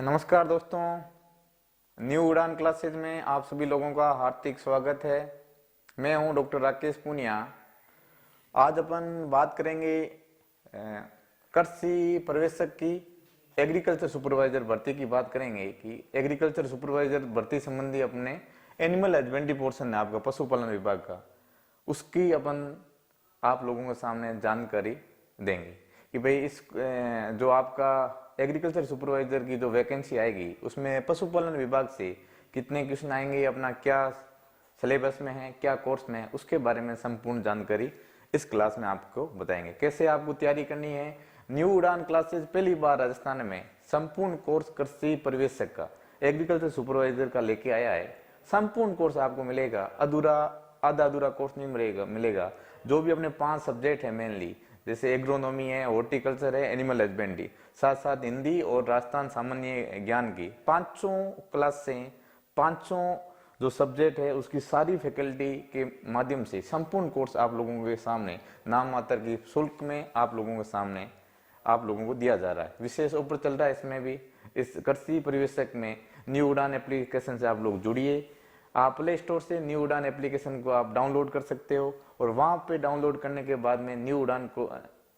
नमस्कार दोस्तों, न्यू उड़ान क्लासेज में आप सभी लोगों का हार्दिक स्वागत है। मैं हूं डॉक्टर राकेश पुनिया। आज अपन बात करेंगे कृषि पर्यवेक्षक की एग्रीकल्चर सुपरवाइजर भर्ती की बात करेंगे कि एग्रीकल्चर सुपरवाइजर भर्ती संबंधी अपने एनिमल हस्बेंड्री पोर्शन है आपका पशुपालन विभाग का, उसकी अपन आप लोगों के सामने जानकारी देंगे कि भाई इस जो आपका एग्रीकल्चर सुपरवाइजर की जो वैकेंसी आएगी उसमें पशुपालन विभाग से कितने क्वेश्चन आएंगे, अपना क्या सिलेबस में है, क्या कोर्स में है, उसके बारे में संपूर्ण जानकारी इस क्लास में आपको बताएंगे। कैसे आपको तैयारी करनी है। न्यू उड़ान क्लासेज पहली बार राजस्थान में संपूर्ण कोर्स कृषि पर्यवेक्षक का एग्रीकल्चर सुपरवाइजर का लेके आया है। संपूर्ण कोर्स आपको मिलेगा, अधूरा आधा अधूरा कोर्स नहीं मिलेगा। जो भी अपने 5 सब्जेक्ट है मेनली, जैसे एग्रोनॉमी है, हॉर्टिकल्चर है, एनिमल हस्बेंड्री, साथ साथ हिंदी और राजस्थान सामान्य ज्ञान की 500 क्लास से 500 जो सब्जेक्ट है उसकी सारी फैकल्टी के माध्यम से संपूर्ण कोर्स आप लोगों के सामने नाम मात्र की शुल्क में आप लोगों के सामने आप लोगों को दिया जा रहा है। विशेष ऑफर चल रहा है इसमें भी। इस कृषि परिवेशक में न्यू उड़ान एप्लीकेशन से आप लोग जुड़िए। आप प्ले स्टोर से न्यू उड़ान एप्लीकेशन को आप डाउनलोड कर सकते हो और वहां पे डाउनलोड करने के बाद में न्यू उड़ान को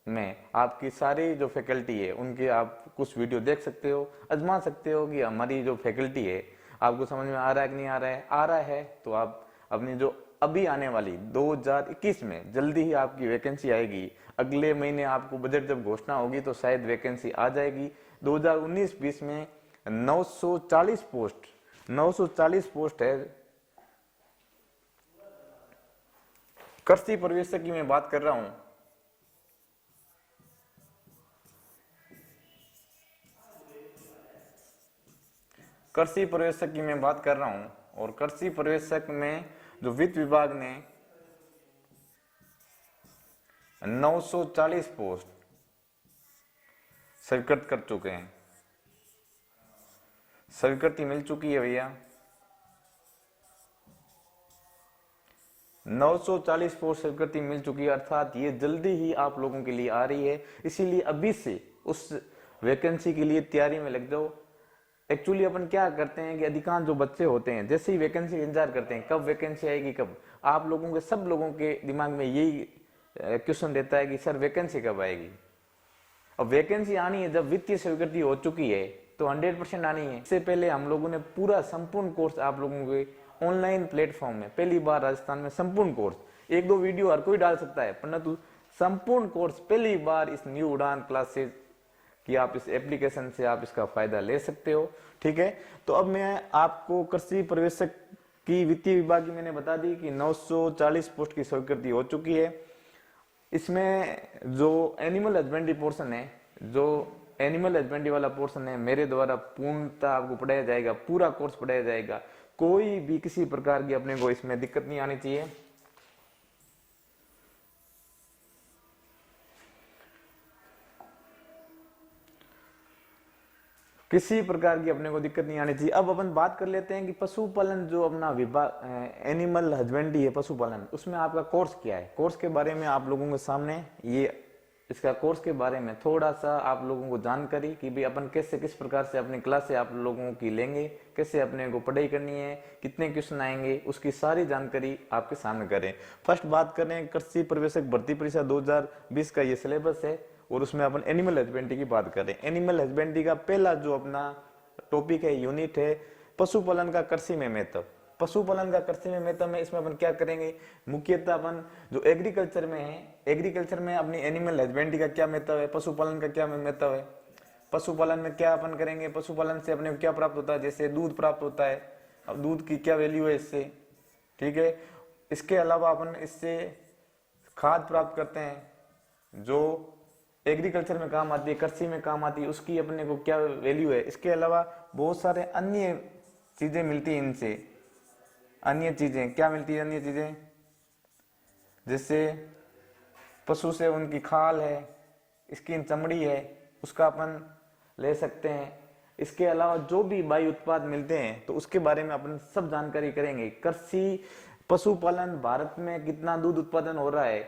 में आपकी सारी जो फैकल्टी है उनके आप कुछ वीडियो देख सकते हो, आजमा सकते हो कि हमारी जो फैकल्टी है आपको समझ में आ रहा है कि नहीं आ रहा है। आ रहा है तो आप अपनी जो अभी आने वाली 2021 में जल्दी ही आपकी वैकेंसी आएगी। अगले महीने आपको बजट जब घोषणा होगी तो शायद वैकेंसी आ जाएगी। 2019-20 में 940 पोस्ट है कृषि पर्यवेक्षक की मैं बात कर रहा हूं। कृषि पर्यवेक्षक की मैं बात कर रहा हूं और कृषि पर्यवेक्षक में जो वित्त विभाग ने 940 पोस्ट स्वीकृत कर चुके हैं। स्वीकृति मिल चुकी है भैया। 940 पोस्ट स्वीकृति मिल चुकी है, अर्थात ये जल्दी ही आप लोगों के लिए आ रही है। इसीलिए अभी से उस वैकेंसी के लिए तैयारी में लग जाओ। एक्चुअली अपन क्या करते हैं कि अधिकांश जो बच्चे होते हैं जैसे ही वैकेंसी इंतजार करते हैं कब वैकेंसी आएगी कब। आप लोगों के सब लोगों के दिमाग में यही क्वेश्चन रहता है कि सर वैकेंसी कब आएगी। अब वैकेंसी आनी है जब वित्तीय स्वीकृति हो चुकी है तो 100% आनी है। इससे पहले हम लोगों ने पूरा संपूर्ण कोर्स आप लोगों के ऑनलाइन प्लेटफॉर्म में पहली बार राजस्थान में संपूर्ण कोर्स, 1-2 वीडियो हर कोई डाल सकता है, परंतु संपूर्ण कोर्स पहली बार इस न्यू उड़ान क्लासेस कि आप इस एप्लीकेशन से आप इसका फायदा ले सकते हो। ठीक है, तो अब मैं आपको कृषि पर्यवेक्षक की वित्तीय विभाग की मैंने बता दी कि 940 पोस्ट की स्वीकृति हो चुकी है। इसमें जो एनिमल हस्बेंड्री पोर्शन है, जो एनिमल हस्बेंड्री वाला पोर्शन है, मेरे द्वारा पूर्णतः आपको पढ़ाया जाएगा, पूरा कोर्स पढ़ाया जाएगा। कोई भी किसी प्रकार की अपने को इसमें दिक्कत नहीं आनी चाहिए। किसी प्रकार की अपने को दिक्कत नहीं आनी चाहिए। अब अपन बात कर लेते हैं कि पशुपालन जो अपना विभाग एनिमल हस्बेंड्री है पशुपालन, उसमें आपका कोर्स क्या है। कोर्स के बारे में आप लोगों के सामने ये इसका कोर्स के बारे में थोड़ा सा आप लोगों को जानकारी कि भाई अपन कैसे किस प्रकार से अपनी क्लास से आप लोगों की लेंगे, कैसे अपने को पढ़ाई करनी है, कितने क्वेश्चन आएंगे, उसकी सारी जानकारी आपके सामने करें। फर्स्ट बात करें कृषि पर्यवेक्षक भर्ती परीक्षा 2020 का ये सिलेबस है और उसमें अपन एनिमल हस्बेंड्री की बात करें। एनिमल हस्बेंड्री का पहला जो अपना टॉपिक है, यूनिट है, पशुपालन का कृषि में महत्व। पशुपालन का कृषि में महत्व में इसमें अपन क्या करेंगे, मुख्यतः अपन जो एग्रीकल्चर में है, एग्रीकल्चर में अपनी एनिमल हस्बेंड्री का क्या महत्व है, पशुपालन का क्या महत्व है, पशुपालन में क्या अपन करेंगे, पशुपालन से अपने को क्या प्राप्त होता है, जैसे दूध प्राप्त होता है, अब दूध की क्या वैल्यू है इससे। ठीक है, इसके अलावा अपन इससे खाद प्राप्त करते हैं जो एग्रीकल्चर में काम आती है, कृषि में काम आती है, उसकी अपने को क्या वैल्यू है। इसके अलावा बहुत सारे अन्य चीजें मिलती हैं इनसे। अन्य चीजें क्या मिलती है, अन्य चीजें जैसे पशु से उनकी खाल है, इसकी चमड़ी है, उसका अपन ले सकते हैं। इसके अलावा जो भी बाई उत्पाद मिलते हैं तो उसके बारे में अपन सब जानकारी करेंगे। कृषि पशुपालन भारत में कितना दूध उत्पादन हो रहा है,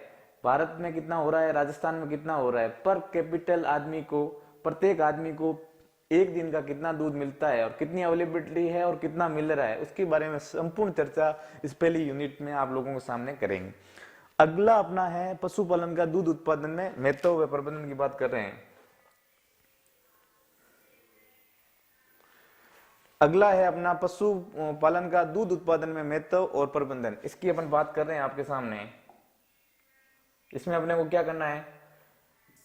भारत में कितना हो रहा है, राजस्थान में कितना हो रहा है, पर कैपिटल आदमी को, प्रत्येक आदमी को एक दिन का कितना दूध मिलता है और कितनी अवेलेबिलिटी है और कितना मिल रहा है, उसके बारे में संपूर्ण चर्चा इस पहली यूनिट में आप लोगों के सामने करेंगे। अगला अपना है पशुपालन का दूध उत्पादन में महत्व व प्रबंधन की बात कर रहे हैं। अगला है अपना पशु पालन का दूध उत्पादन में महत्व और प्रबंधन, इसकी अपन बात कर रहे हैं आपके सामने। इसमें अपने को क्या करना है,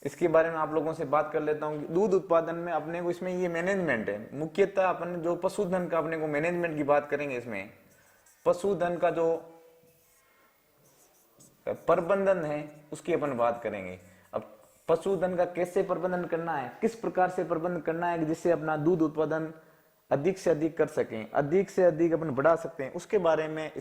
इसके बारे में आप लोगों से बात कर लेता हूं। दूध उत्पादन में अपने को इसमें ये मैनेजमेंट है, मुख्यतः अपन जो पशुधन का अपने को मैनेजमेंट की बात करेंगे। इसमें पशुधन का जो प्रबंधन है उसकी अपन बात करेंगे। अब पशुधन का कैसे प्रबंधन करना है, किस प्रकार से प्रबंधन करना है जिससे अपना दूध उत्पादन अधिक से अधिक कर सकें, अधिक से अधिक अपन बढ़ा सकते हैं, उसके बारे में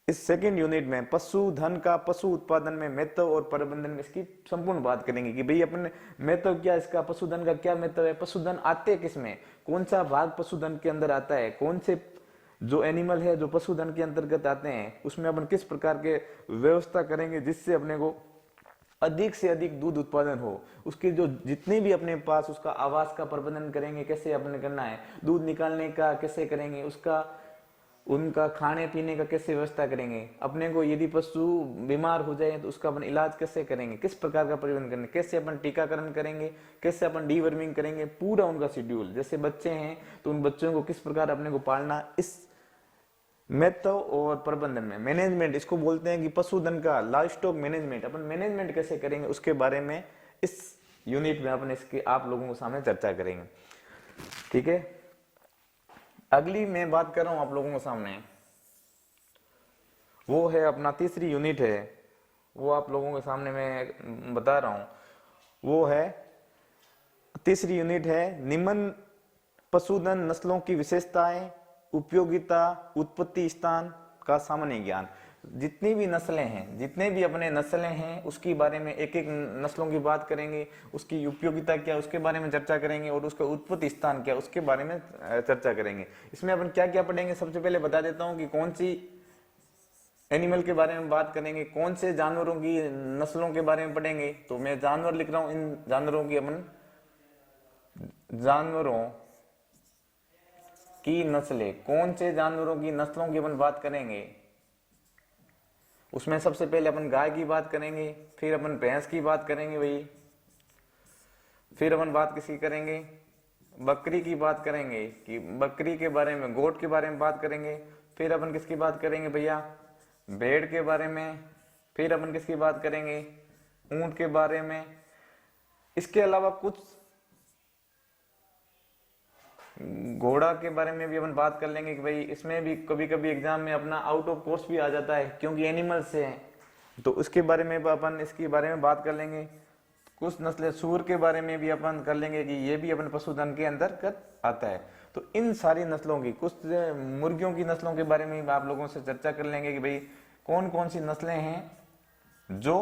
इस सेकेंड यूनिट में पशुधन का पशु उत्पादन में महत्व और प्रबंधन में इसकी संपूर्ण बात करेंगे कि भाई अपन महत्व क्या, इसका पशुधन का क्या महत्व है, पशुधन आते किसमें, कौन सा भाग पशुधन के अंदर आता है, कौन से जो एनिमल है जो पशुधन के अंतर्गत आते हैं, उसमें अपन किस प्रकार के व्यवस्था करेंगे जिससे अपने को अधिक से अधिक दूध उत्पादन हो। उसके जो जितने भी अपने पास उसका आवास का प्रबंधन करेंगे, कैसे अपने करना है, दूध निकालने का कैसे करेंगे, उसका उनका खाने पीने का कैसे व्यवस्था करेंगे, अपने को यदि पशु बीमार हो जाए तो उसका अपन इलाज कैसे करेंगे, किस प्रकार का प्रबंधन करेंगे, कैसे अपन टीकाकरण करेंगे, कैसे अपन डीवर्मिंग करेंगे, पूरा उनका शेड्यूल। जैसे बच्चे हैं तो उन बच्चों को किस प्रकार अपने को पालना, इस महत्व और प्रबंधन में मैनेजमेंट, इसको बोलते हैं कि पशुधन का लाइव स्टॉक मैनेजमेंट, अपन मैनेजमेंट कैसे करेंगे उसके बारे में इस यूनिट में अपन इसके आप लोगों को सामने चर्चा करेंगे। ठीक है, अगली मैं बात कर रहा हूं आप लोगों के सामने, वो है अपना तीसरी यूनिट है, वो आप लोगों के सामने मैं बता रहा हूं। वो है तीसरी यूनिट है निम्न पशुधन नस्लों की विशेषताएं, उपयोगिता, उत्पत्ति स्थान का सामान्य ज्ञान। जितनी भी नस्लें हैं, जितने भी अपने नस्लें हैं उसके बारे में एक एक नस्लों की बात करेंगे, उसकी उपयोगिता क्या उसके बारे में चर्चा करेंगे और उसका उत्पत्ति स्थान क्या उसके बारे में चर्चा करेंगे। इसमें अपन क्या क्या पढ़ेंगे, सबसे पहले बता देता हूं कि कौन सी एनिमल के बारे में बात करेंगे, कौन से जानवरों की नस्लों के बारे में पढ़ेंगे। तो मैं जानवर लिख रहा हूं, इन जानवरों की अपन जानवरों की नस्लें, कौन से जानवरों की नस्लों की अपन बात करेंगे। उसमें सबसे पहले अपन गाय की बात करेंगे, फिर अपन भैंस की बात करेंगे भाई, फिर अपन बात किसकी करेंगे, बकरी की बात करेंगे कि बकरी के बारे में, गोट के बारे में बात करेंगे, फिर अपन किसकी बात करेंगे भैया, भेड़ के बारे में, फिर अपन किसकी बात करेंगे, ऊंट के बारे में। इसके अलावा कुछ घोड़ा के बारे में भी अपन बात कर लेंगे कि भाई इसमें भी कभी कभी एग्जाम में अपना आउट ऑफ कोर्स भी आ जाता है क्योंकि एनिमल्स से हैं, तो उसके बारे में अपन इसके बारे में बात कर लेंगे। कुछ नस्लें सूअर के बारे में भी अपन कर लेंगे कि ये भी अपन पशुधन के अंतर्गत आता है। तो इन सारी नस्लों की, कुछ मुर्गियों की नस्लों के बारे में आप लोगों से चर्चा कर लेंगे कि भाई कौन कौन सी नस्लें हैं जो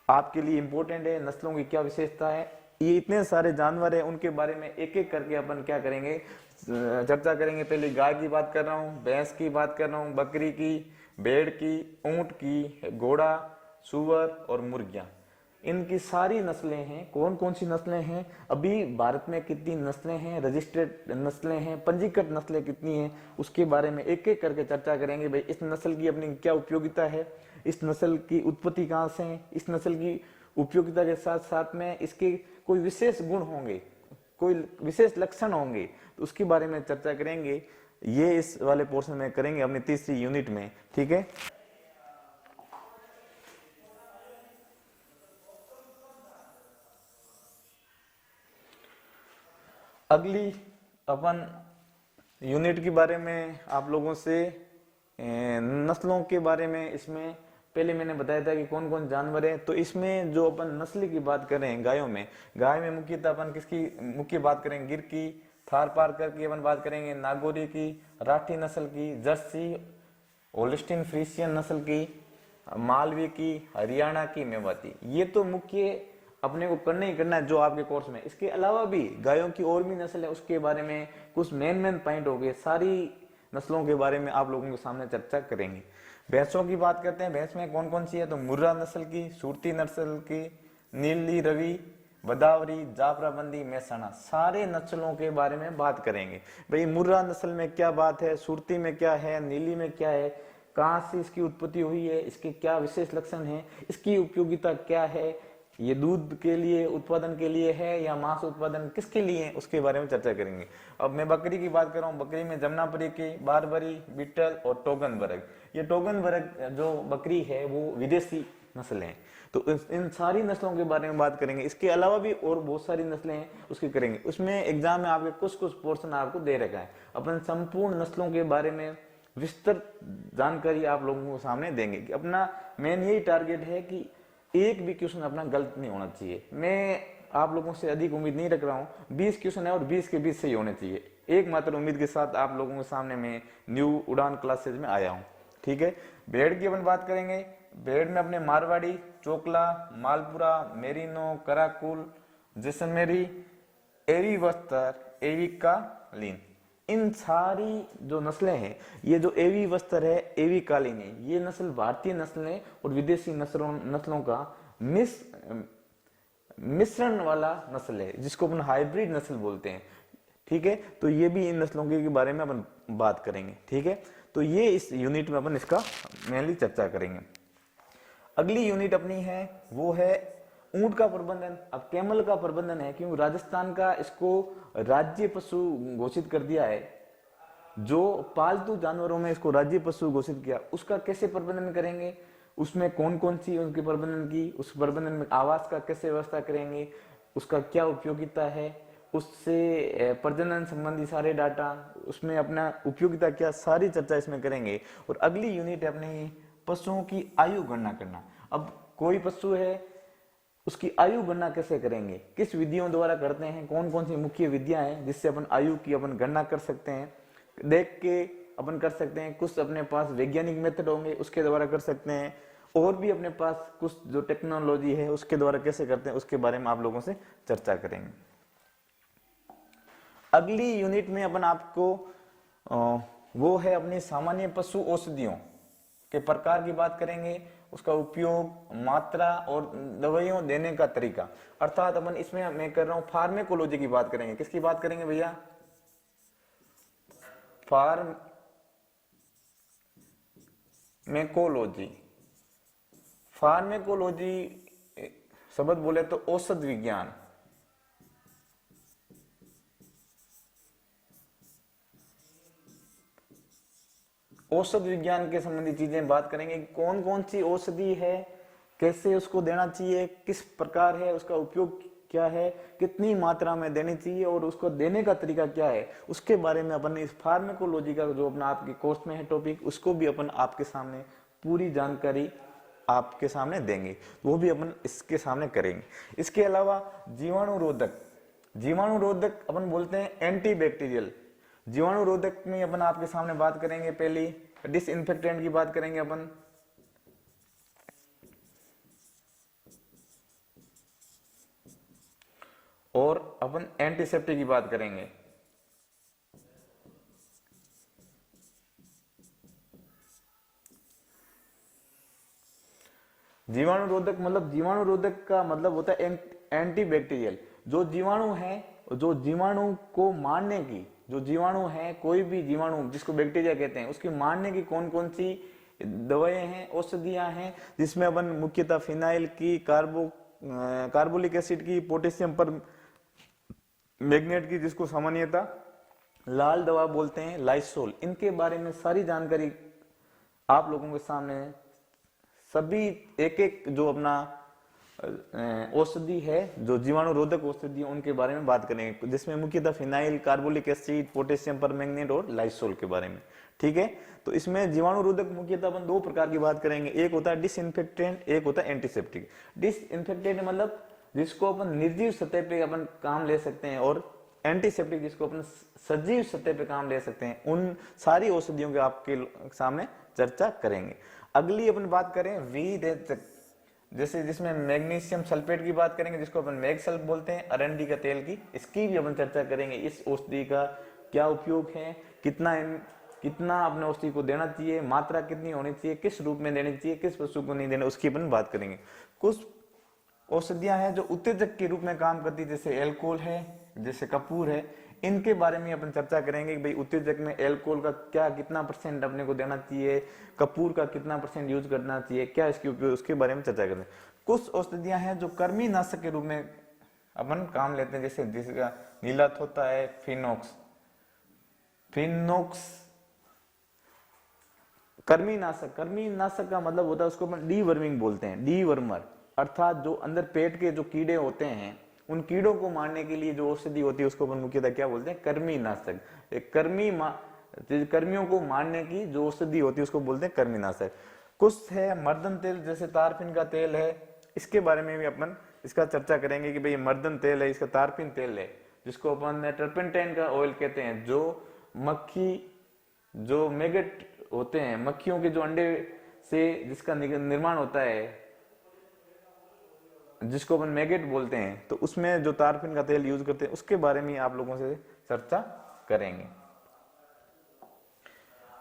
आपके लिए इंपॉर्टेंट है, नस्लों की क्या विशेषता है। ये इतने सारे जानवर है, उनके बारे में एक एक करके अपन क्या करेंगे, चर्चा करेंगे। पहले गाय की बात कर रहा हूँ, भैंस की बात कर रहा हूँ, बकरी की, भेड़ की, ऊंट की, घोड़ा, सूअर और मुर्गियां, इनकी सारी नस्लें हैं। कौन कौन सी नस्लें हैं, अभी भारत में कितनी नस्लें हैं, रजिस्टर्ड नस्लें हैं, पंजीकृत नस्लें कितनी हैं, उसके बारे में एक एक करके चर्चा करेंगे। भाई इस नस्ल की अपनी क्या उपयोगिता है, इस नस्ल की उत्पत्ति कहाँ से है, इस नस्ल की उपयोगिता के साथ साथ में इसके कोई विशेष गुण होंगे, कोई विशेष लक्षण होंगे, तो उसके बारे में चर्चा करेंगे। ये इस वाले पोर्शन में करेंगे अपनी तीसरी यूनिट में। ठीक है, अगली अपन यूनिट के बारे में आप लोगों से नस्लों के बारे में, इसमें पहले मैंने बताया था कि कौन कौन जानवर है, तो इसमें जो अपन नस्ल की बात करें गायों में, गाय में मुख्यतः अपन किसकी मुख्य बात करेंगे, गिर की, थार पारकर की अपन बात करेंगे, नागौरी की, राठी नस्ल की, जर्सी, होल्स्टीन फ्रीसियन नस्ल की, मालवी की, हरियाणा की, मेवाती। ये तो मुख्य अपने को करना ही करना है जो आपके कोर्स में। इसके अलावा भी गायों की और भी नस्ल है, उसके बारे में कुछ मेन पॉइंट हो गए, सारी नस्लों के बारे में आप लोगों के सामने चर्चा करेंगे। भैंसों की बात करते हैं, भैंस में कौन कौन सी है, तो मुर्रा नस्ल की, सूरती नस्ल की, नीली, रवि, बदावरी, जाफराबंदी, मेहसाणा, सारे नस्लों के बारे में बात करेंगे। भाई मुर्रा नस्ल में क्या बात है, सुरती में क्या है, नीली में क्या है, कहाँ से इसकी उत्पत्ति हुई है, इसके क्या विशेष लक्षण है, इसकी उपयोगिता क्या है, ये दूध के लिए उत्पादन के लिए है या मांस उत्पादन किसके लिए है, उसके बारे में चर्चा करेंगे। अब मैं बकरी की बात कर रहा हूँ, बकरी में जमुनापरी की, बारबरी, बीटल और टोगनबर्ग। ये टोगनबर्ग जो बकरी है वो विदेशी नस्ल है। तो इन सारी नस्लों के बारे में बात करेंगे। इसके अलावा भी और बहुत सारी नस्लें हैं उसकी करेंगे। उसमें एग्जाम में आपके कुछ कुछ पोर्शन आपको दे रखा है। अपन संपूर्ण नस्लों के बारे में विस्तृत जानकारी आप लोगों को सामने देंगे कि अपना मेन यही टारगेट है कि एक भी क्वेश्चन अपना गलत नहीं होना चाहिए। मैं आप लोगों से अधिक उम्मीद नहीं रख रहा हूँ, 20 क्वेश्चन है और 20 के 20 सही होने चाहिए। एकमात्र उम्मीद के साथ आप लोगों के सामने मैं न्यू उड़ान क्लासेज में आया हूँ। ठीक है, भेड़ की अपन बात करेंगे। भेड़ में अपने मारवाड़ी, चोकला, मालपुरा, मेरिनो, कराकुल, जैसलमेरी, एवी वस्त्र, एवी कालीन, इन सारी जो नस्लें हैं, ये जो एवी वस्त्र है, एवी कालीन है, ये नस्ल भारतीय नस्लें और विदेशी नस्लों का मिश्रण वाला नस्ल है, जिसको अपन हाइब्रिड नस्ल बोलते हैं। ठीक है, तो ये भी इन नस्लों के बारे में अपन बात करेंगे। ठीक है, तो ये इस यूनिट में अपन इसका मेनली चर्चा करेंगे। अगली यूनिट अपनी है वो है ऊंट का प्रबंधन। अब कैमल का प्रबंधन है, क्योंकि राजस्थान का इसको राज्य पशु घोषित कर दिया है। जो पालतू जानवरों में इसको राज्य पशु घोषित किया, उसका कैसे प्रबंधन करेंगे, उसमें कौन कौन सी उनके प्रबंधन की, उस प्रबंधन में आवास का कैसे व्यवस्था करेंगे, उसका क्या उपयोगिता है, उससे प्रजनन संबंधी सारे डाटा, उसमें अपना उपयोगिता क्या, सारी चर्चा इसमें करेंगे। और अगली यूनिट है अपनी पशुओं की आयु गणना करना। अब कोई पशु है, उसकी आयु गणना कैसे करेंगे, किस विधियों द्वारा करते हैं, कौन कौन सी मुख्य विधियां हैं जिससे अपन आयु की अपन गणना कर सकते हैं, देख के अपन कर सकते हैं। कुछ अपने पास वैज्ञानिक मेथड होंगे उसके द्वारा कर सकते हैं, और भी अपने पास कुछ जो टेक्नोलॉजी है उसके द्वारा कैसे करते हैं, उसके बारे में आप लोगों से चर्चा करेंगे। अगली यूनिट में अपन आपको वो है अपनी सामान्य पशु औषधियों के प्रकार की बात करेंगे, उसका उपयोग, मात्रा और दवाइयों देने का तरीका। अर्थात अपन इसमें मैं कर रहा हूं फार्मेकोलॉजी की बात करेंगे। किसकी बात करेंगे भैया? फार्मेकोलॉजी। फार्मेकोलॉजी शब्द बोले तो औषध विज्ञान। औषध विज्ञान के संबंधी चीजें बात करेंगे। कौन कौन सी औषधि है, कैसे उसको देना चाहिए, किस प्रकार है, उसका उपयोग क्या है, कितनी मात्रा में देनी चाहिए और उसको देने का तरीका क्या है, उसके बारे में अपन इस फार्मेकोलॉजी का जो अपना आपके कोर्स में है टॉपिक, उसको भी अपन आपके सामने पूरी जानकारी आपके सामने देंगे, वो भी अपन इसके सामने करेंगे। इसके अलावा जीवाणुरोधक। जीवाणुरोधक अपन बोलते हैं एंटीबैक्टीरियल। जीवाणुरोधक में अपन आपके सामने बात करेंगे। पहली डिसइंफेक्टेंट की बात करेंगे अपन, और अपन एंटीसेप्टिक की बात करेंगे। जीवाणुरोधक मतलब, जीवाणुरोधक का मतलब होता है एंटीबैक्टीरियल। जो जीवाणु है, जो जीवाणु को मारने की, जो जीवाणु है, कोई भी जीवाणु जिसको बैक्टीरिया कहते हैं, उसकी मारने की कौन कौन सी दवाएं हैं, औषधियां हैं, जिसमें अपन मुख्यतः फिनाइल की, कार्बोलिक एसिड की, पोटेशियम पर मैग्नेट की, जिसको सामान्यतः लाल दवा बोलते हैं, लाइसोल, इनके बारे में सारी जानकारी आप लोगों के सामने सभी एक एक जो अपना औषधि है, जो जीवाणुरोधक औषधि है, उनके बारे में बात करेंगे, जिसमें मुख्यतः phenyl, carbolic acid, potassium permanganate और लाइसोल के बारे में। ठीक है, तो इसमें जीवाणुरोधक मुख्यतः अपन दो प्रकार की बात करेंगे। एक होता है डिसइंफेक्टेंट, एक होता है एंटीसेप्टिक। डिसइंफेक्टेंट मतलब जिसको अपन निर्जीव सतह पे अपन काम ले सकते हैं, और एंटीसेप्टिक जिसको अपन सजीव सतह पे काम ले सकते हैं। उन सारी औषधियों के आपके सामने चर्चा करेंगे। अगली अपन बात करें विरेचक, जैसे जिसमें मैग्नीशियम सल्फेट की बात करेंगे, जिसको अपन मैग सल्फ बोलते हैं, अरंडी का तेल की, इसकी भी अपन चर्चा करेंगे। इस औषधि का क्या उपयोग है, कितना अपने औषधि को देना चाहिए, मात्रा कितनी होनी चाहिए, किस रूप में देनी चाहिए, किस पशु को नहीं देना, उसकी अपन बात करेंगे। कुछ औषधियां हैं जो उत्तेजक के रूप में काम करती है, जैसे एल्कोहल है, जैसे कपूर है। इनके बारे में अपन चर्चा करेंगे कि भाई उत्तेजक में एल्कोहल का क्या कितना परसेंट अपने को देना चाहिए, कपूर का कितना परसेंट यूज करना चाहिए, क्या इसकी उपयोग, उसके बारे में चर्चा करेंगे। कुछ औषधियां हैं जो कृमि नाशक के रूप में अपन काम लेते हैं, जैसे जिसका नीलत होता है फिनोक्स। फिनोक्स कृमिनाशक, कृमिनाशक का मतलब होता है उसको अपन डीवर्मिंग बोलते हैं, डीवर्मर, अर्थात जो अंदर पेट के जो कीड़े होते हैं उन कीड़ों को मारने के लिए जो औषधि होती है उसको अपन मुख्यतः क्या बोलते हैं, कृमिनाशक। कर्मियों को मारने की जो औषधि होती है उसको बोलते हैं कृमिनाशक। कुछ है मर्दन तेल, जैसे तारपीन का तेल है, इसके बारे में भी अपन इसका चर्चा करेंगे कि भाई मर्दन तेल है, इसका तारपीन तेल है, जिसको अपन टर्पेंटाइन का ऑयल कहते हैं, जो मक्खी, जो मैगेट होते हैं, मक्खियों के जो अंडे से जिसका निर्माण होता है, जिसको अपन मैगेट बोलते हैं, तो उसमें जो तारपीन का तेल यूज करते हैं उसके बारे में आप लोगों से चर्चा करेंगे।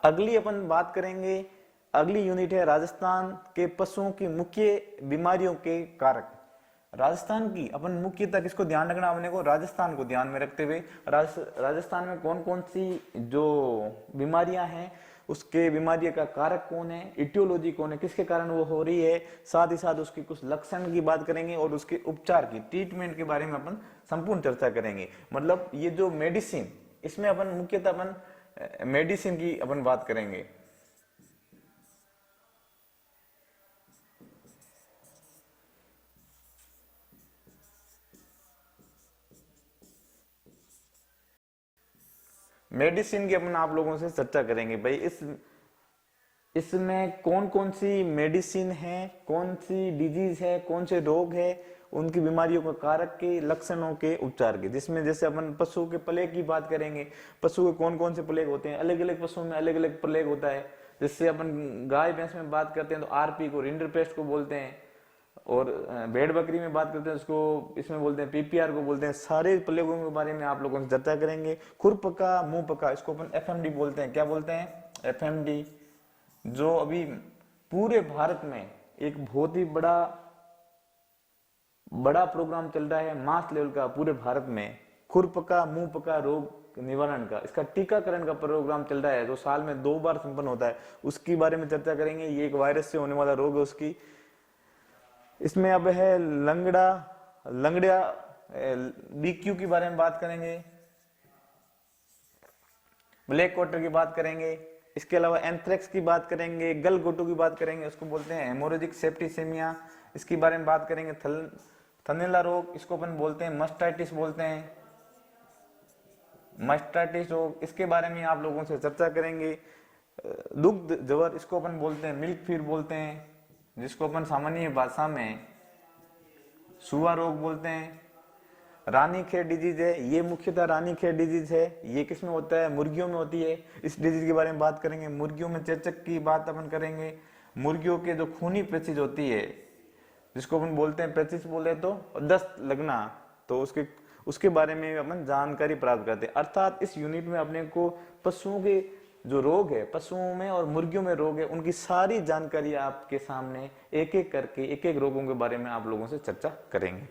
अगली अपन बात करेंगे, अगली यूनिट है राजस्थान के पशुओं की मुख्य बीमारियों के कारक। राजस्थान की अपन मुख्यतः किसको ध्यान रखना, अपने को राजस्थान को ध्यान में रखते हुए राजस्थान में कौन कौन सी जो बीमारियां हैं, उसके बीमारी का कारक कौन है, इटियोलॉजी कौन है, किसके कारण वो हो रही है, साथ ही साथ उसकी कुछ लक्षण की बात करेंगे और उसके उपचार की, ट्रीटमेंट के बारे में अपन संपूर्ण चर्चा करेंगे। मतलब ये जो मेडिसिन, इसमें अपन मुख्यतः अपन मेडिसिन की अपन बात करेंगे। मेडिसिन की अपन आप लोगों से चर्चा करेंगे भाई इसमें कौन कौन सी मेडिसिन है, कौन सी डिजीज है, कौन से रोग है, उनकी बीमारियों का कारक के, लक्षणों के, उपचार के। जिसमें जैसे अपन पशु के प्लेग की बात करेंगे, पशु के कौन कौन से प्लेग होते हैं, अलग अलग पशुओं में अलग अलग प्लेग होता है। जैसे अपन गाय भैंस में बात करते हैं तो आरपी को, रिंडरपेस्ट को बोलते हैं, और भेड़ बकरी में बात करते हैं उसको, इसमें बोलते हैं पीपीआर को बोलते हैं। सारे प्लेगों के बारे में आप लोगों से चर्चा करेंगे। खुरपका, मुंह पका, इसको अपन एफएमडी बोलते हैं। क्या बोलते हैं? एफएमडी। जो अभी पूरे भारत में एक बहुत ही बड़ा प्रोग्राम चल रहा है मास लेवल का, पूरे भारत में खुरपका मुंह पका रोग निवारण का, इसका टीकाकरण का प्रोग्राम चल रहा है जो साल में 2 बार संपन्न होता है। उसके बारे में चर्चा करेंगे। ये एक वायरस से होने वाला रोग है उसकी। इसमें अब है लंगड़िया बीक्यू के बारे में बात करेंगे, ब्लैक क्वार्टर की बात करेंगे। इसके अलावा एंथ्रेक्स की बात करेंगे, गलघोटू की बात करेंगे, उसको बोलते हैं हेमोरेजिक सेप्टिसेमिया, इसके बारे में बात करेंगे। थनैला रोग, इसको अपन बोलते हैं मस्टाइटिस बोलते हैं, मस्टाइटिस रोग, इसके बारे में आप लोगों से चर्चा करेंगे। दुग्ध जवर, इसको अपन बोलते हैं मिल्क फीवर बोलते हैं, जिसको अपन सामान्य भाषा में सुआ रोग बोलते हैं। रानीखेत डिजीज है, ये मुख्यतः रानीखेत डिजीज है। ये किसमें होता है? मुर्गियों में होती है। इस डिजीज के बारे में बात करेंगे। मुर्गियों में चेचक की बात अपन करेंगे। मुर्गियों के जो खूनी पेचिश होती है, जिसको अपन बोलते हैं पेचिश बोले तो दस्त लगना, तो उसके बारे में अपन जानकारी प्राप्त करते हैं। अर्थात इस यूनिट में अपने को पशुओं के जो रोग है, पशुओं में और मुर्गियों में रोग है, उनकी सारी जानकारी आपके सामने एक एक करके एक एक रोगों के बारे में आप लोगों से चर्चा करेंगे।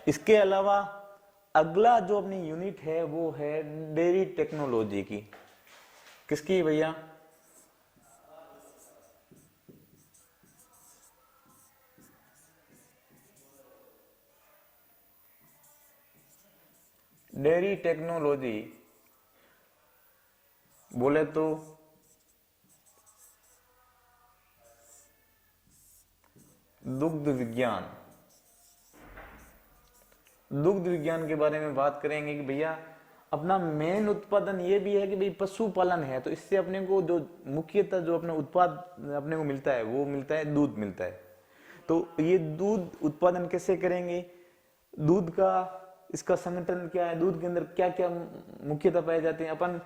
इसके अलावा अगला जो अपनी यूनिट है वो है डेयरी टेक्नोलॉजी की। किसकी भैया? डेयरी टेक्नोलॉजी बोले तो दुग्ध विज्ञान, दुग्ध विज्ञान के बारे में बात करेंगे कि भैया अपना मेन उत्पादन ये भी है कि भाई पशुपालन है, तो इससे अपने को जो मुख्यतः जो अपने उत्पाद अपने को मिलता है वो मिलता है दूध मिलता है। तो ये दूध उत्पादन कैसे करेंगे, दूध का इसका संगठन क्या है, दूध के अंदर क्या क्या मुख्यतः पाए जाते हैं। अपन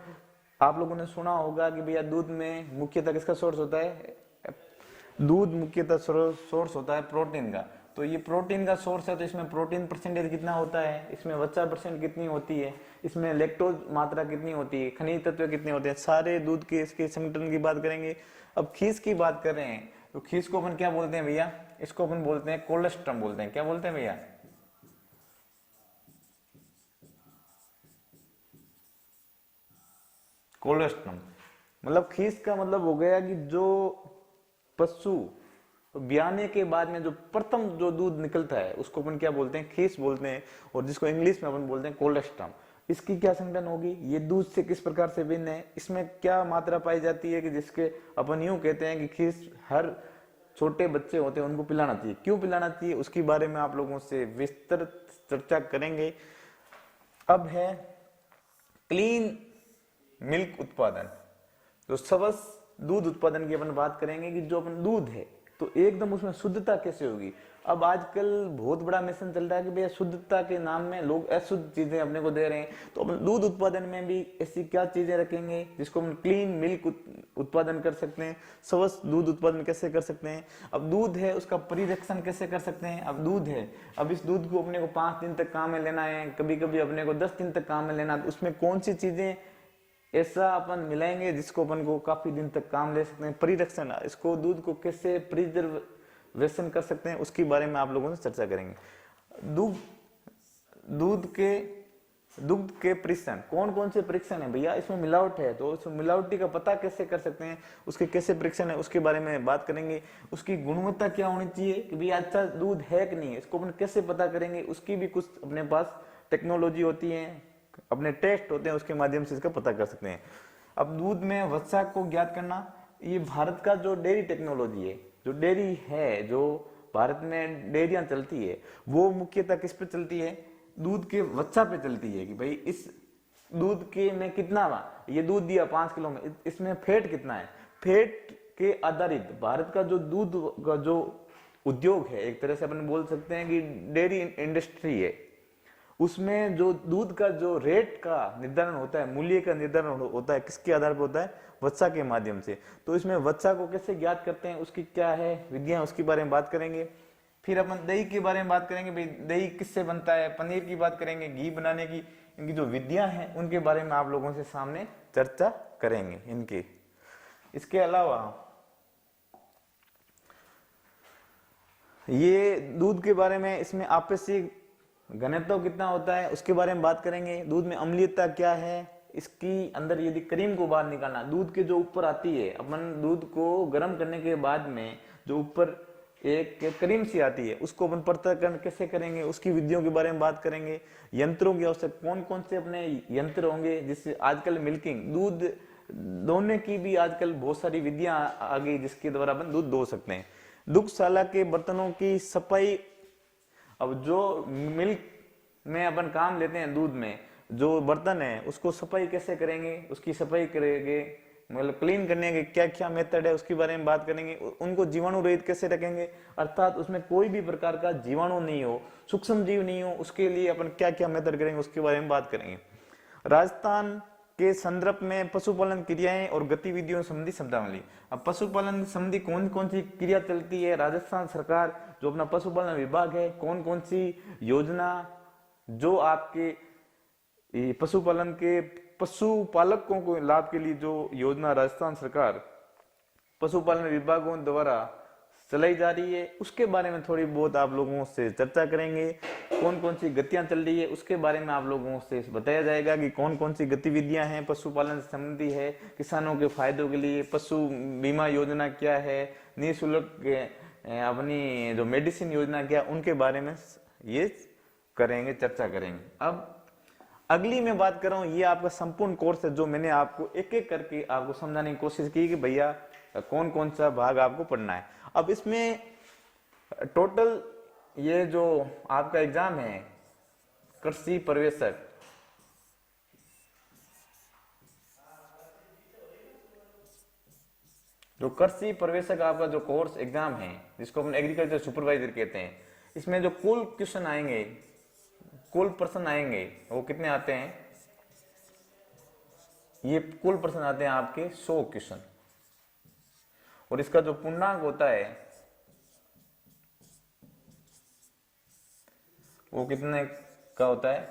आप लोगों ने सुना होगा कि भैया दूध में मुख्यतः किसका सोर्स होता है? दूध मुख्यतः सोर्स होता है प्रोटीन का। तो ये प्रोटीन का सोर्स है, तो इसमें प्रोटीन परसेंटेज कितना होता है, इसमें वसा परसेंट कितनी होती है, इसमें लैक्टोज मात्रा कितनी होती है, खनिज तत्व कितने होते हैं, सारे दूध के इसके संगठन की बात करेंगे। अब खीस की बात कर रहे हैं, तो खीस को अपन क्या बोलते हैं भैया, इसको अपन बोलते हैं कोलेस्ट्रम बोलते हैं। क्या बोलते हैं भैया, कोलेस्ट्रम। मतलब खीस का मतलब हो गया कि जो पशु ब्याने के बाद में जो प्रथम जो दूध निकलता है उसको अपन क्या बोलते हैं, खीस बोलते हैं, और जिसको इंग्लिश में अपन बोलते हैं कोलेस्ट्रम। इसकी क्या संगठन होगी, ये दूध से किस प्रकार से भिन्न है, इसमें क्या मात्रा पाई जाती है कि जिसके अपन यूं कहते हैं कि खीस हर छोटे बच्चे होते हैं उनको पिलाना चाहिए। क्यों पिलाना चाहिए उसके बारे में आप लोगों से विस्तृत चर्चा करेंगे। अब है क्लीन मिल्क उत्पादन। तो सबस दूध उत्पादन की अपन बात करेंगे कि जो अपन दूध है तो एकदम उसमें शुद्धता कैसे होगी। अब आजकल बहुत बड़ा मिशन चल रहा है कि भैया शुद्धता के नाम में लोग अशुद्ध चीजें अपने को दे रहे हैं, तो अपन दूध उत्पादन में भी ऐसी क्या चीजें रखेंगे जिसको हम क्लीन मिल्क उत्पादन कर सकते हैं, स्वस्थ दूध उत्पादन कैसे कर सकते हैं। अब दूध है उसका परिरक्षण कैसे कर सकते हैं। अब दूध है, अब इस दूध को अपने को 5 दिन तक काम में लेना है, कभी कभी अपने को 10 दिन तक काम में लेना, तो उसमें कौन सी चीजें ऐसा अपन मिलाएंगे जिसको अपन को काफी दिन तक काम ले सकते हैं। परिरक्षण, इसको दूध को कैसे प्रिजर्वेशन कर सकते हैं उसके बारे में आप लोगों से चर्चा करेंगे। दुग्ध के परीक्षण, कौन कौन से परीक्षण है भैया, इसमें मिलावट है तो उस मिलावटी का पता कैसे कर सकते हैं, उसके कैसे परीक्षण है उसके बारे में बात करेंगे। उसकी गुणवत्ता क्या होनी चाहिए कि भैया अच्छा दूध है कि नहीं है, इसको अपन कैसे पता करेंगे, उसकी भी कुछ अपने पास टेक्नोलॉजी होती है, अपने टेस्ट होते हैं, उसके माध्यम से इसका पता कर सकते हैं। अब दूध में वसा को ज्ञात करना, ये भारत का जो डेयरी टेक्नोलॉजी है, जो डेयरी है, जो भारत में डेयरियां चलती है वो मुख्यतः किस पे चलती है, दूध के वसा पे चलती है कि भाई इस दूध के में कितना, ये दूध दिया 5 किलो में, इसमें फैट कितना है। फैट के आधारित भारत का जो दूध का जो उद्योग है, एक तरह से अपन बोल सकते हैं कि डेयरी इंडस्ट्री है, उसमें जो दूध का जो रेट का निर्धारण होता है, मूल्य का निर्धारण होता है, किसके आधार पर होता है, वत्सा के माध्यम से। तो इसमें वत्सा को कैसे ज्ञात करते हैं, उसकी क्या है विधियां, उसके बारे में बात करेंगे। फिर अपन दही के बारे में बात करेंगे, भाई दही किससे बनता है, पनीर की बात करेंगे, घी बनाने की इनकी जो विधियां हैं उनके बारे में आप लोगों से सामने चर्चा करेंगे इनकी। इसके अलावा ये दूध के बारे में, इसमें आपसी घनत्व कितना होता है उसके बारे में बात करेंगे। दूध में अम्लीयता क्या है, इसकी अंदर यदि क्रीम को बाहर निकालना, दूध के जो ऊपर आती है, अपन दूध को गर्म करने के बाद में जो ऊपर एक क्रीम सी आती है उसको अपन पृथक्करण कैसे करेंगे, उसकी विधियों के बारे में बात करेंगे। यंत्रों की आवश्यकता, कौन कौन से अपने यंत्र होंगे जिससे आजकल मिल्किंग दूध दोहने की भी आजकल बहुत सारी विधियां आ गई जिसके द्वारा अपन दूध दो सकते हैं। दुग्धशाला के बर्तनों की सफाई, अब जो मिल्क में अपन काम लेते हैं, दूध में जो बर्तन है उसको सफाई कैसे करेंगे, उसकी सफाई करेंगे, मतलब क्लीन करने के क्या क्या मेथड है उसके बारे में बात करेंगे। उनको जीवाणु रहित कैसे रखेंगे, अर्थात उसमें कोई भी प्रकार का जीवाणु नहीं हो, सूक्ष्म जीव नहीं हो, उसके लिए अपन क्या क्या मेथड करेंगे उसके बारे में बात करेंगे। राजस्थान के संदर्भ में पशुपालन क्रियाएं और गतिविधियों संबंधी शब्दावली। अब पशुपालन संबंधी कौन कौन सी क्रिया चलती है, राजस्थान सरकार जो अपना पशुपालन विभाग है, कौन कौन सी योजना जो आपके पशुपालन के पशुपालकों को लाभ के लिए जो योजना राजस्थान सरकार पशुपालन विभागों द्वारा चलाई जा रही है उसके बारे में थोड़ी बहुत आप लोगों से चर्चा करेंगे। कौन कौन सी गतियां चल रही है उसके बारे में आप लोगों से बताया जाएगा कि कौन कौन सी गतिविधियां हैं पशुपालन संबंधी है, किसानों के फायदों के लिए पशु बीमा योजना क्या है, निःशुल्क अपनी जो मेडिसिन योजना क्या, उनके बारे में ये करेंगे, चर्चा करेंगे। अब अगली मैं बात कर रहा हूं, ये आपका संपूर्ण कोर्स है जो मैंने आपको एक एक करके आपको समझाने की कोशिश की कि भैया कौन कौन सा भाग आपको पढ़ना है। अब इसमें टोटल ये जो आपका एग्जाम है कृषि पर्यवेक्षक, जो कृषि पर्यवेक्षक आपका जो कोर्स एग्जाम है जिसको अपन एग्रीकल्चर सुपरवाइजर कहते हैं, इसमें जो कुल क्वेश्चन आएंगे, कुल प्रश्न आएंगे वो कितने आते हैं, ये कुल प्रश्न आते हैं आपके 100 क्वेश्चन, और इसका जो पूर्णांक होता है वो कितने का होता है,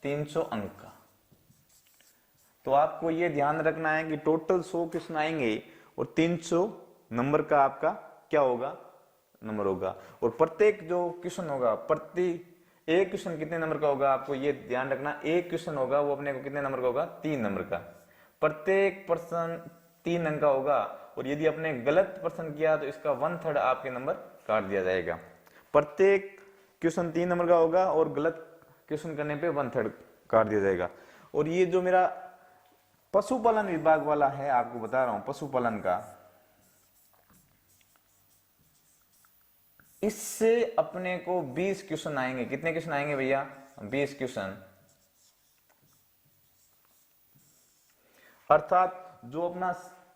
300 अंक का। तो आपको ये ध्यान रखना है कि टोटल 100 क्वेश्चन आएंगे और 300 नंबर का आपका क्या होगा, नंबर होगा। और प्रत्येक जो क्वेश्चन होगा, प्रति एक क्वेश्चन कितने नंबर का होगा, आपको ये ध्यान रखना, एक क्वेश्चन होगा वो अपने को कितने नंबर का होगा, 3 नंबर का। प्रत्येक प्रश्न 3 अंक का होगा, और यदि आपने गलत प्रश्न किया तो इसका 1/3 आपके नंबर काट दिया जाएगा। प्रत्येक क्वेश्चन 3 नंबर का होगा और गलत क्वेश्चन करने पे 1/3 काट दिया जाएगा। और ये जो मेरा पशुपालन विभाग वाला है, आपको बता रहा हूं पशुपालन का, इससे अपने को 20 क्वेश्चन आएंगे। कितने क्वेश्चन आएंगे भैया, 20 क्वेश्चन। अर्थात जो अपना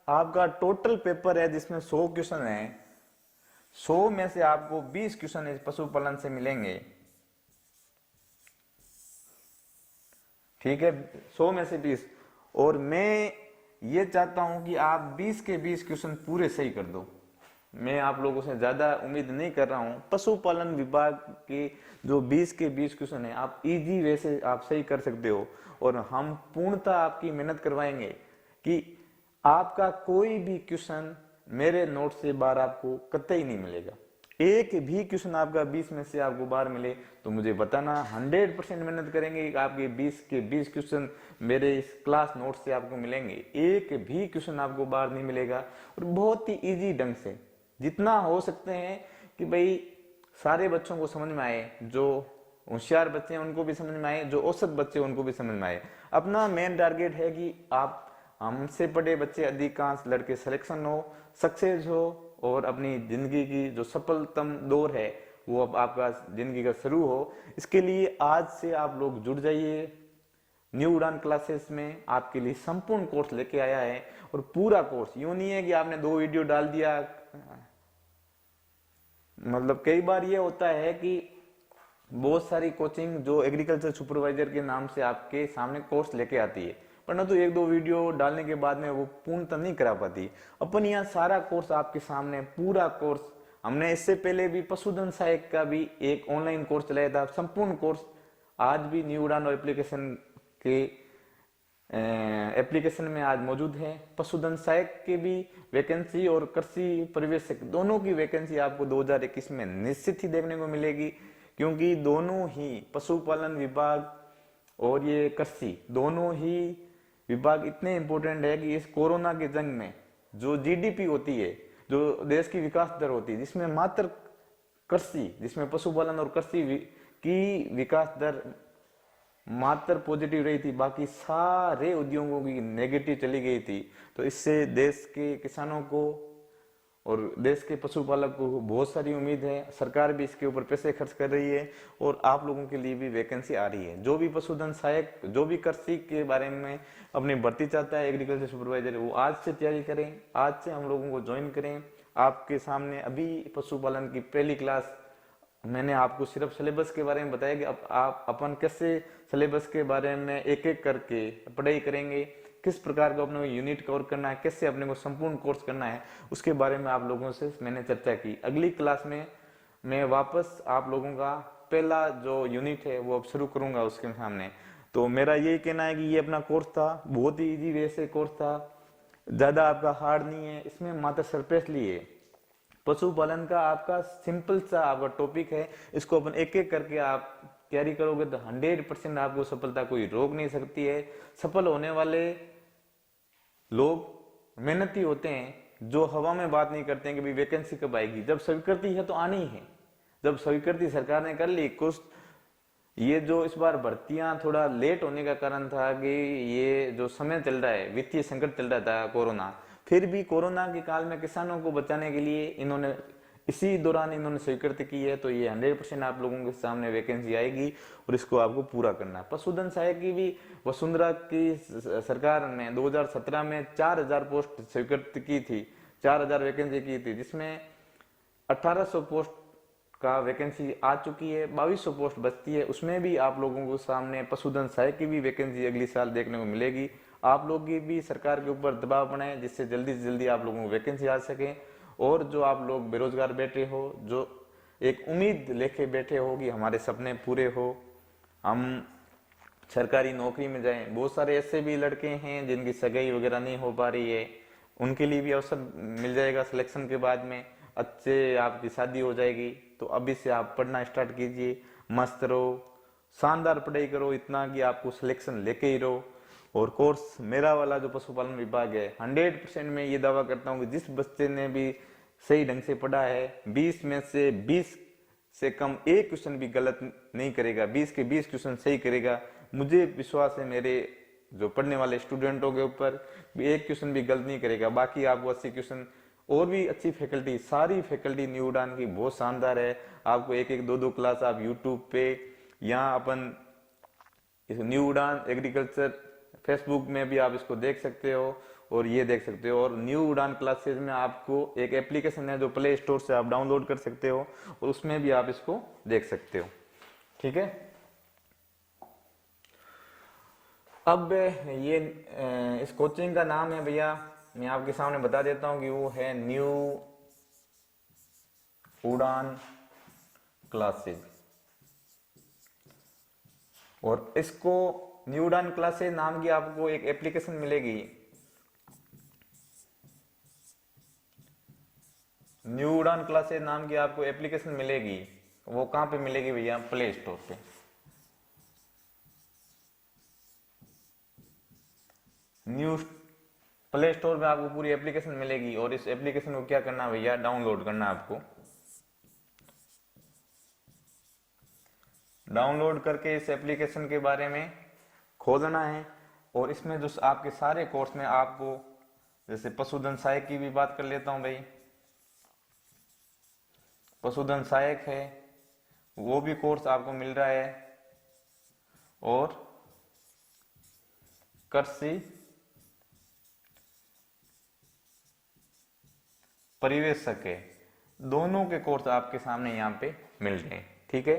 आपका टोटल पेपर है जिसमें 100 क्वेश्चन है, 100 में से आपको 20 क्वेश्चन इस पशुपालन से मिलेंगे। ठीक है, 100 में से 20। और मैं ये चाहता हूं कि आप 20 के 20 क्वेश्चन पूरे सही कर दो। मैं आप लोगों से ज्यादा उम्मीद नहीं कर रहा हूं। पशुपालन विभाग के जो 20 के 20 क्वेश्चन है, आप इजी वे से आप सही कर सकते हो, और हम पूर्णतः आपकी मेहनत करवाएंगे कि आपका कोई भी क्वेश्चन मेरे नोट से बाहर आपको कतई नहीं मिलेगा। एक भी क्वेश्चन आपका 20 में से आपको बाहर मिले तो मुझे बताना, 100% मेहनत करेंगे कि आपके 20 के 20 क्वेश्चन मेरे इस क्लास नोट से आपको मिलेंगे। एक भी क्वेश्चन आपको बाहर नहीं मिलेगा, और बहुत ही इजी ढंग से जितना हो सकते हैं कि भाई सारे बच्चों को समझ में आए, जो होशियार बच्चे हैं उनको भी समझ में आए, जो औसत बच्चे हैं उनको भी समझ में आए। अपना मेन टारगेट है कि आप हमसे पढ़े बच्चे, अधिकांश लड़के सिलेक्शन हो, सक्सेस हो, और अपनी जिंदगी की जो सफलतम दौर है वो अब आपका जिंदगी का शुरू हो। इसके लिए आज से आप लोग जुड़ जाइए। न्यू उड़ान क्लासेस में आपके लिए संपूर्ण कोर्स लेके आया है, और पूरा कोर्स यूं नहीं है कि आपने 2 वीडियो डाल दिया। मतलब कई बार ये होता है कि बहुत सारी कोचिंग जो एग्रीकल्चर सुपरवाइजर के नाम से आपके सामने कोर्स लेके आती है, परंतु 1-2 वीडियो डालने के बाद में वो पूर्णतः नहीं करा पाती। अपन यहाँ सारा कोर्स आपके सामने, पूरा कोर्स। हमने इससे पहले भी पशुधन सहायक का भी एक ऑनलाइन कोर्स चलाया था, संपूर्ण कोर्स आज भी न्यू उड़ान एप्लीकेशन के एप्लीकेशन में आज मौजूद है। पशुधन सहायक के भी वैकेंसी और कृषि परिवेशक दोनों की वैकेंसी आपको 2021 में निश्चित ही देखने को मिलेगी, क्योंकि दोनों ही पशुपालन विभाग और ये कृषि दोनों ही विभाग इतने इंपॉर्टेंट है कि इस कोरोना के जंग में जो जीडीपी होती है, जो देश की विकास दर होती है, जिसमें मात्र कृषि, जिसमें पशुपालन और कृषि की विकास दर मात्र पॉजिटिव रही थी, बाकी सारे उद्योगों की नेगेटिव चली गई थी। तो इससे देश के किसानों को और देश के पशुपालक को बहुत सारी उम्मीद है। सरकार भी इसके ऊपर पैसे खर्च कर रही है, और आप लोगों के लिए भी वैकेंसी आ रही है। जो भी पशुधन सहायक, जो भी कृषि के बारे में अपनी भर्ती चाहता है एग्रीकल्चर सुपरवाइजर, वो आज से तैयारी करें, आज से हम लोगों को ज्वाइन करें। आपके सामने अभी पशुपालन की पहली क्लास, मैंने आपको सिर्फ सिलेबस के बारे में बताया कि आप अपन कैसे सिलेबस के बारे में एक एक करके पढ़ाई करेंगे, किस प्रकार का अपने को यूनिट कवर करना है, कैसे अपने को संपूर्ण कोर्स करना है, उसके बारे में आप लोगों से मैंने चर्चा की। अगली क्लास में मैं वापस आप लोगों का पहला जो यूनिट है वो अब शुरू करूंगा उसके सामने। तो मेरा यही कहना है कि ये अपना कोर्स था, बहुत ही इजी वे से कोर्स था, ज्यादा आपका हार्ड नहीं है। इसमें मात्र सरफेसली है, पशुपालन का आपका सिंपल सा आपका टॉपिक है। इसको अपन एक एक करके आप तैयारी करोगे तो 100% आपको सफलता कोई रोक नहीं सकती है। सफल होने वाले लोग मेहनती होते हैं, जो हवा में बात नहीं करते हैं कि भाई वैकेंसी कब आएगी। जब स्वीकृति है तो आनी ही है। जब स्वीकृति सरकार ने कर ली, कुछ ये जो इस बार भर्तियां थोड़ा लेट होने का कारण था कि ये जो समय चल रहा है, वित्तीय संकट चल रहा था कोरोना, फिर भी कोरोना के काल में किसानों को बचाने के लिए इन्होंने इसी दौरान इन्होंने स्वीकृति की है। तो ये 100% आप लोगों के सामने वैकेंसी आएगी, और इसको आपको पूरा करना है। पशुधन सहायक की भी वसुंधरा की सरकार ने 2017 में 4000 पोस्ट स्वीकृत की थी, 4000 वैकेंसी की थी, जिसमें 1800 पोस्ट का वैकेंसी आ चुकी है, 2200 पोस्ट बचती है। उसमें भी आप लोगों को सामने पशुधन सहायक की भी वैकेंसी अगली साल देखने को मिलेगी। आप लोग की भी सरकार के ऊपर दबाव बनाए, जिससे जल्दी से जल्दी आप लोगों को वैकेंसी आ सके। और जो आप लोग बेरोजगार बैठे हो, जो एक उम्मीद लेके बैठे हो कि हमारे सपने पूरे हो, हम सरकारी नौकरी में जाएं, बहुत सारे ऐसे भी लड़के हैं जिनकी सगाई वगैरह नहीं हो पा रही है, उनके लिए भी अवसर मिल जाएगा सिलेक्शन के बाद में। अच्छे आपकी शादी हो जाएगी। तो अभी से आप पढ़ना स्टार्ट कीजिए, मस्त रहो, शानदार पढ़ाई करो, इतना कि आपको सिलेक्शन लेके ही रहो। और कोर्स मेरा वाला जो पशुपालन विभाग है, 100% मैं ये दावा करता हूँ कि जिस बच्चे ने भी सही ढंग से पढ़ा है, 20 में से 20 से कम एक क्वेश्चन भी गलत नहीं करेगा, 20 के 20 क्वेश्चन सही करेगा। मुझे विश्वास है मेरे जो पढ़ने वाले स्टूडेंटों के ऊपर, एक क्वेश्चन भी गलत नहीं करेगा। बाकी आपको 80 क्वेश्चन, और भी अच्छी फैकल्टी, सारी फैकल्टी न्यू उड़ान की बहुत शानदार है। आपको एक एक दो दो क्लास आप यूट्यूब पे या अपन इस न्यू उड़ान एग्रीकल्चर फेसबुक में भी आप इसको देख सकते हो और ये देख सकते हो। और न्यू उड़ान क्लासेस में आपको एक एप्लीकेशन है जो प्ले स्टोर से आप डाउनलोड कर सकते हो और उसमें भी आप इसको देख सकते हो। ठीक है, अब ये इस कोचिंग का नाम है भैया, मैं आपके सामने बता देता हूँ कि वो है न्यू उड़ान क्लासेस। और इसको न्यू उड़ान क्लासेस नाम की आपको एक एप्लीकेशन मिलेगी। न्यू उड़ान क्लासेस नाम की आपको एप्लीकेशन मिलेगी। वो कहाँ पे मिलेगी भैया? प्ले स्टोर पे। न्यू प्ले स्टोर में आपको पूरी एप्लीकेशन मिलेगी और इस एप्लीकेशन को क्या करना है भैया? डाउनलोड करना है आपको। डाउनलोड करके इस एप्लीकेशन के बारे में खोलना है और इसमें जो आपके सारे कोर्स में आपको, जैसे पशुधन सहायक की भी बात कर लेता हूं भाई, पशुधन सहायक है वो भी कोर्स आपको मिल रहा है। और कृषि परिवेशक है, दोनों के कोर्स आपके सामने यहाँ पे मिल रहे हैं। ठीक है,